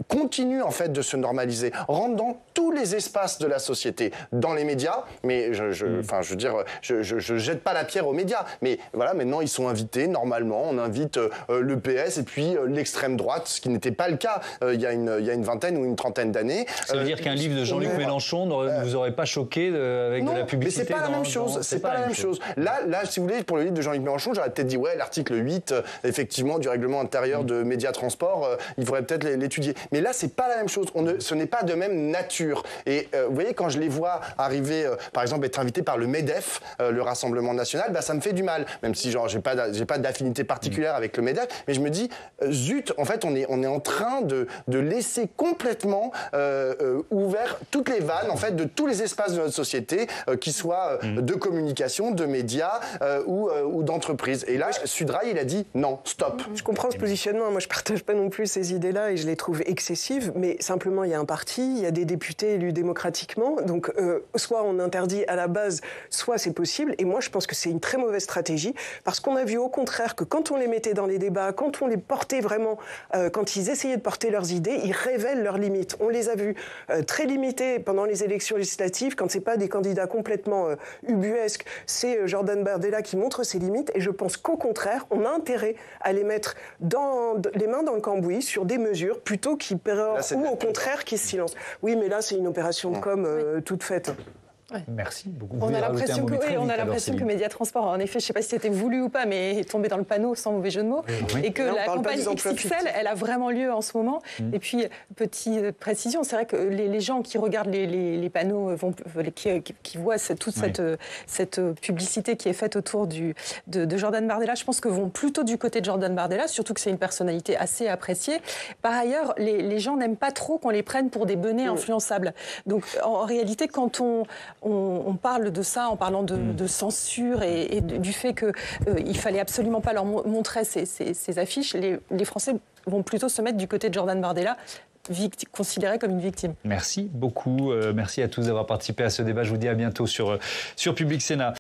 Speaker 8: continue en fait de se normaliser, rentre dans tous les espaces de la société, dans les médias, mais je jette pas la pierre aux médias, mais voilà, maintenant ils sont invités, normalement, on invite le PS et puis l'extrême droite, ce qui n'était pas le cas il y a une vingtaine ou une trentaine d'années.
Speaker 1: Ça veut dire qu'un livre de Jean-Luc Mélenchon ne vous aurait pas choqué avec de la publicité?
Speaker 8: Mais c'est pas la même chose, c'est pas la même chose. Là, si vous voulez, pour le livre de Jean-Luc Mélenchon, j'aurais peut-être dit, ouais, l'article 8, effectivement, du règlement intérieur de Média Transport, il faudrait peut-être l'étudier. Mais là, c'est pas la même chose. Ce n'est pas de même nature. Et vous voyez, quand je les vois arriver, par exemple, être invités par le MEDEF, le Rassemblement National, ça me fait du mal. Même si, j'ai pas d'affinité particulière avec le MEDEF, mais je me dis, zut, en fait, on est en train de laisser complètement ouvert toutes les vannes, en fait, de tous les espaces de notre société, qui soient de communication, de médias ou d'entreprises. Et là, Sudrail, il a dit non, stop.
Speaker 9: Je comprends ce positionnement. Moi, je partage pas non plus ces idées-là et je les trouve excessive, mais simplement il y a un parti, il y a des députés élus démocratiquement, donc soit on interdit à la base, soit c'est possible, et moi je pense que c'est une très mauvaise stratégie, parce qu'on a vu au contraire que quand on les mettait dans les débats, quand on les portait vraiment, quand ils essayaient de porter leurs idées, ils révèlent leurs limites. On les a vus très limités pendant les élections législatives, quand c'est pas des candidats complètement ubuesques, c'est Jordan Bardella qui montre ses limites, et je pense qu'au contraire, on a intérêt à les mettre les mains dans le cambouis sur des mesures plutôt qu'ils pérorent ou au contraire qu'ils se silencent. Oui, mais là, c'est une opération de com toute faite.
Speaker 1: Ouais. Merci beaucoup.
Speaker 7: On a l'impression que Média Transport, en effet, je ne sais pas si c'était voulu ou pas, mais est tombé dans le panneau sans mauvais jeu de mots. Oui. Et que la campagne XXL, elle a vraiment lieu en ce moment. Et puis, petite précision, c'est vrai que les gens qui regardent les panneaux, qui voient toute cette publicité qui est faite autour de Jordan Bardella, je pense que vont plutôt du côté de Jordan Bardella, surtout que c'est une personnalité assez appréciée. Par ailleurs, les gens n'aiment pas trop qu'on les prenne pour des benets influençables. Donc, en réalité, quand on parle de ça en parlant de censure et du fait qu'il fallait absolument pas leur montrer ces affiches. Les Français vont plutôt se mettre du côté de Jordan Bardella, considéré comme une victime.
Speaker 1: Merci beaucoup. Merci à tous d'avoir participé à ce débat. Je vous dis à bientôt sur Public Sénat.